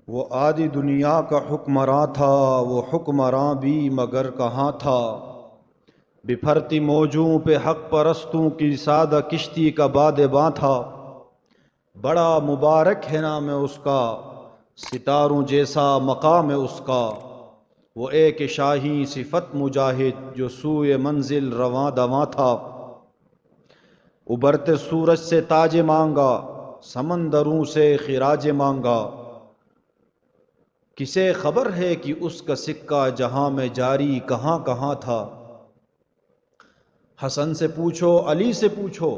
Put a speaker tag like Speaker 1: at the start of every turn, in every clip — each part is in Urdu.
Speaker 1: وہ آدھی دنیا کا حکمراں تھا، وہ حکمراں بھی مگر کہاں تھا۔ بپھرتی موجوں پہ حق پرستوں کی سادہ کشتی کا بادباں تھا۔ بڑا مبارک ہے نام اس کا، ستاروں جیسا مقام ہے اس کا۔ وہ ایک شاہی صفت مجاہد جو سوئے منزل رواں دواں تھا۔ ابھرتے سورج سے تاج مانگا، سمندروں سے خراج مانگا۔ کسے خبر ہے کہ اس کا سکہ جہاں میں جاری کہاں کہاں تھا۔ حسن سے پوچھو، علی سے پوچھو،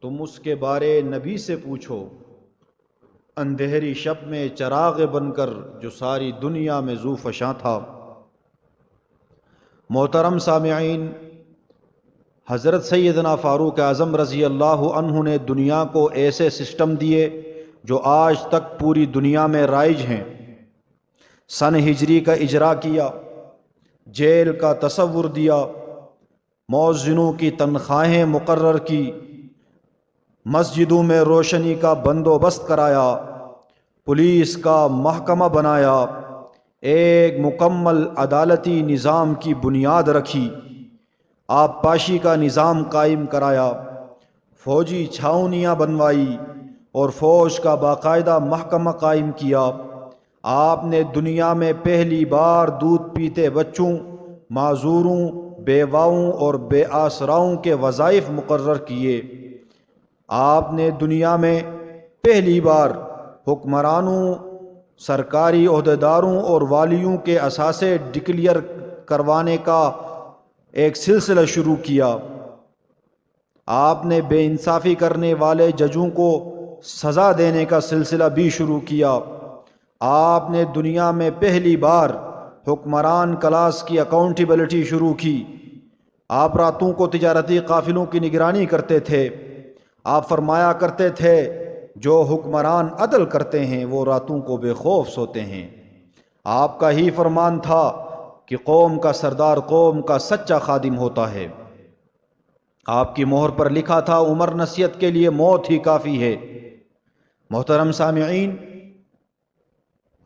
Speaker 1: تم اس کے بارے نبی سے پوچھو۔ اندھیری شب میں چراغ بن کر جو ساری دنیا میں ذو فشاں تھا۔ محترم سامعین، حضرت سیدنا فاروق اعظم رضی اللہ عنہ نے دنیا کو ایسے سسٹم دیے جو آج تک پوری دنیا میں رائج ہیں۔ سن ہجری کا اجرا کیا، جیل کا تصور دیا، مؤذنوں کی تنخواہیں مقرر کی، مسجدوں میں روشنی کا بندوبست کرایا، پولیس کا محکمہ بنایا، ایک مکمل عدالتی نظام کی بنیاد رکھی، آبپاشی کا نظام قائم کرایا، فوجی چھاؤنیاں بنوائی اور فوج کا باقاعدہ محکمہ قائم کیا۔ آپ نے دنیا میں پہلی بار دودھ پیتے بچوں، معذوروں، بیواؤں اور بے آسراؤں کے وظائف مقرر کیے۔ آپ نے دنیا میں پہلی بار حکمرانوں، سرکاری عہدیداروں اور والیوں کے اثاثے ڈکلیئر کروانے کا ایک سلسلہ شروع کیا۔ آپ نے بے انصافی کرنے والے ججوں کو سزا دینے کا سلسلہ بھی شروع کیا۔ آپ نے دنیا میں پہلی بار حکمران کلاس کی اکاؤنٹیبلٹی شروع کی۔ آپ راتوں کو تجارتی قافلوں کی نگرانی کرتے تھے۔ آپ فرمایا کرتے تھے، جو حکمران عدل کرتے ہیں وہ راتوں کو بے خوف سوتے ہیں۔ آپ کا ہی فرمان تھا کہ قوم کا سردار قوم کا سچا خادم ہوتا ہے۔ آپ کی مہر پر لکھا تھا، عمر نصیحت کے لیے موت ہی کافی ہے۔ محترم سامعین،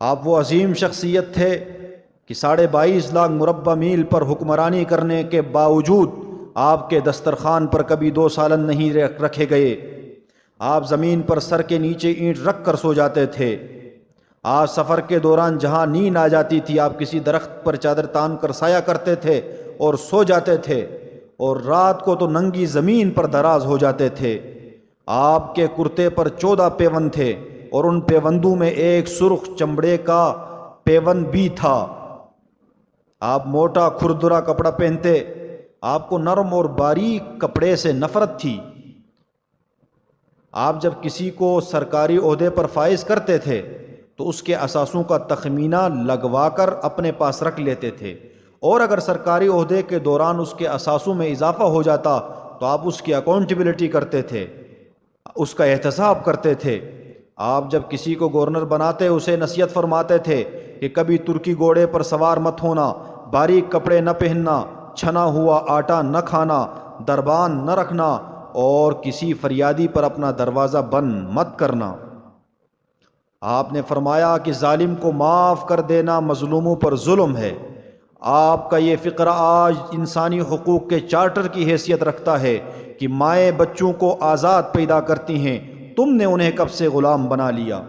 Speaker 1: آپ وہ عظیم شخصیت تھے کہ 22.5 لاکھ مربع میل پر حکمرانی کرنے کے باوجود آپ کے دسترخوان پر کبھی 2 سالن نہیں رکھے گئے۔ آپ زمین پر سر کے نیچے اینٹ رکھ کر سو جاتے تھے۔ آپ سفر کے دوران جہاں نیند آ جاتی تھی، آپ کسی درخت پر چادر تان کر سایہ کرتے تھے اور سو جاتے تھے، اور رات کو تو ننگی زمین پر دراز ہو جاتے تھے۔ آپ کے کرتے پر 14 پیوند تھے اور ان پیوندوں میں ایک سرخ چمڑے کا پیوند بھی تھا۔ آپ موٹا کھردرا کپڑا پہنتے، آپ کو نرم اور باریک کپڑے سے نفرت تھی۔ آپ جب کسی کو سرکاری عہدے پر فائز کرتے تھے تو اس کے اثاثوں کا تخمینہ لگوا کر اپنے پاس رکھ لیتے تھے، اور اگر سرکاری عہدے کے دوران اس کے اثاثوں میں اضافہ ہو جاتا تو آپ اس کی اکاؤنٹیبلٹی کرتے تھے، اس کا احتساب کرتے تھے۔ آپ جب کسی کو گورنر بناتے اسے نصیحت فرماتے تھے کہ کبھی ترکی گھوڑے پر سوار مت ہونا، باریک کپڑے نہ پہننا، چھنا ہوا آٹا نہ کھانا، دربان نہ رکھنا اور کسی فریادی پر اپنا دروازہ بند مت کرنا۔ آپ نے فرمایا کہ ظالم کو معاف کر دینا مظلوموں پر ظلم ہے۔ آپ کا یہ فقرہ آج انسانی حقوق کے چارٹر کی حیثیت رکھتا ہے کہ مائیں بچوں کو آزاد پیدا کرتی ہیں، تم نے انہیں کب سے غلام بنا لیا۔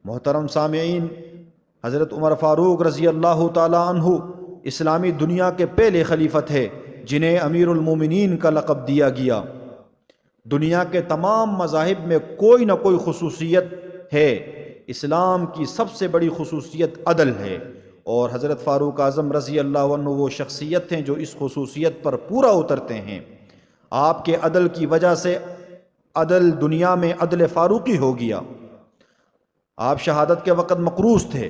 Speaker 1: محترم سامعین، حضرت عمر فاروق رضی اللہ تعالی عنہ اسلامی دنیا کے پہلے خلیفہ تھے جنہیں امیر المومنین کا لقب دیا گیا۔ دنیا کے تمام مذاہب میں کوئی نہ کوئی خصوصیت ہے، اسلام کی سب سے بڑی خصوصیت عدل ہے، اور حضرت فاروق اعظم رضی اللہ عنہ وہ شخصیت ہیں جو اس خصوصیت پر پورا اترتے ہیں۔ آپ کے عدل کی وجہ سے عدل دنیا میں عدل فاروقی ہو گیا۔ آپ شہادت کے وقت مقروض تھے،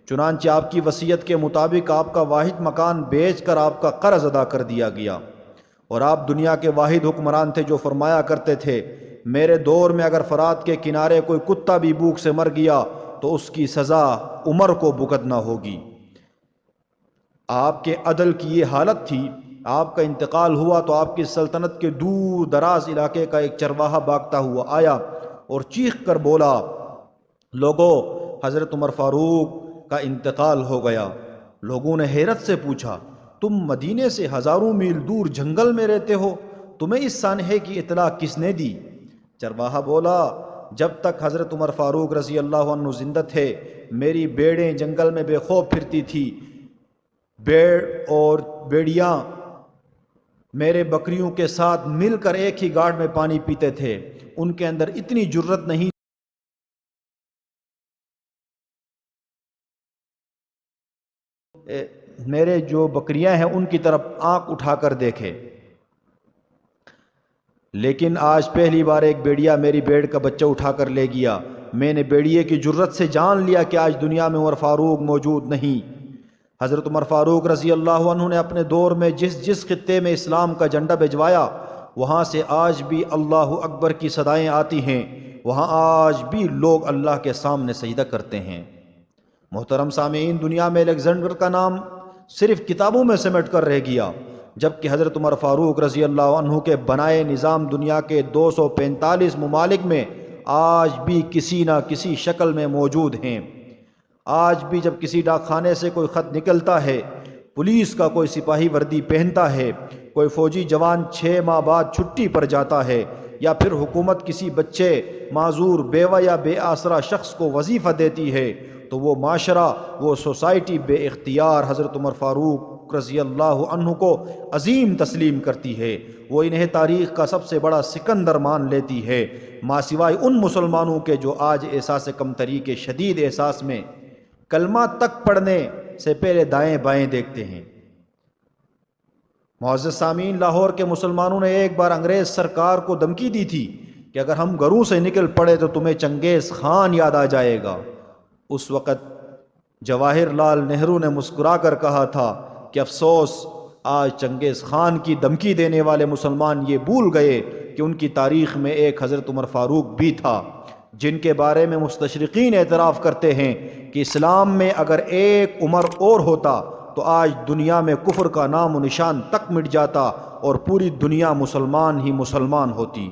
Speaker 1: چنانچہ آپ کی وصیت کے مطابق آپ کا واحد مکان بیچ کر آپ کا قرض ادا کر دیا گیا، اور آپ دنیا کے واحد حکمران تھے جو فرمایا کرتے تھے، میرے دور میں اگر فرات کے کنارے کوئی کتا بھی بھوک سے مر گیا تو اس کی سزا عمر کو بھگتنا ہوگی۔ آپ کے عدل کی یہ حالت تھی، آپ کا انتقال ہوا تو آپ کی سلطنت کے دور دراز علاقے کا ایک چرواہا بھاگتا ہوا آیا اور چیخ کر بولا، لوگو حضرت عمر فاروق کا انتقال ہو گیا۔ لوگوں نے حیرت سے پوچھا، تم مدینے سے ہزاروں میل دور جنگل میں رہتے ہو، تمہیں اس سانحے کی اطلاع کس نے دی؟ چرواہا بولا، جب تک حضرت عمر فاروق رضی اللہ عنہ زندہ تھے میری بھیڑیں جنگل میں بے خوف پھرتی تھی، بھیڑ اور بھیڑیاں میرے بکریوں کے ساتھ مل کر ایک ہی گاڑ میں پانی پیتے تھے، ان کے اندر اتنی جرت نہیں میرے جو بکریاں ہیں ان کی طرف آنکھ اٹھا کر دیکھے، لیکن آج پہلی بار ایک بیڑیا میری بھیڑ کا بچہ اٹھا کر لے گیا۔ میں نے بیڑیے کی جرت سے جان لیا کہ آج دنیا میں عمر فاروق موجود نہیں۔ حضرت عمر فاروق رضی اللہ عنہ نے اپنے دور میں جس خطے میں اسلام کا جھنڈا بھجوایا، وہاں سے آج بھی اللہ اکبر کی صدائیں آتی ہیں، وہاں آج بھی لوگ اللہ کے سامنے سجدہ کرتے ہیں۔ محترم سامعین، دنیا میں الیگزینڈر کا نام صرف کتابوں میں سمٹ کر رہ گیا، جبکہ حضرت عمر فاروق رضی اللہ عنہ کے بنائے نظام دنیا کے 245 ممالک میں آج بھی کسی نہ کسی شکل میں موجود ہیں۔ آج بھی جب کسی ڈاک خانے سے کوئی خط نکلتا ہے، پولیس کا کوئی سپاہی وردی پہنتا ہے، کوئی فوجی جوان 6 ماہ بعد چھٹی پر جاتا ہے، یا پھر حکومت کسی بچے، معذور، بیوہ یا بے آسرا شخص کو وظیفہ دیتی ہے، تو وہ معاشرہ، وہ سوسائٹی بے اختیار حضرت عمر فاروق رضی اللہ عنہ کو عظیم تسلیم کرتی ہے۔ وہ انہیں تاریخ کا سب سے بڑا سکندر مان لیتی ہے، ماں سوائے ان مسلمانوں کے جو آج احساس کمتری کے شدید احساس میں کلمہ تک پڑھنے سے پہلے دائیں بائیں دیکھتے ہیں۔ معزز سامعین، لاہور کے مسلمانوں نے ایک بار انگریز سرکار کو دھمکی دی تھی کہ اگر ہم گھروں سے نکل پڑے تو تمہیں چنگیز خان یاد آ جائے گا۔ اس وقت جواہر لال نہرو نے مسکرا کر کہا تھا کہ افسوس، آج چنگیز خان کی دھمکی دینے والے مسلمان یہ بھول گئے کہ ان کی تاریخ میں ایک حضرت عمر فاروق بھی تھا، جن کے بارے میں مستشرقین اعتراف کرتے ہیں کہ اسلام میں اگر ایک عمر اور ہوتا تو آج دنیا میں کفر کا نام و نشان تک مٹ جاتا اور پوری دنیا مسلمان ہی مسلمان ہوتی۔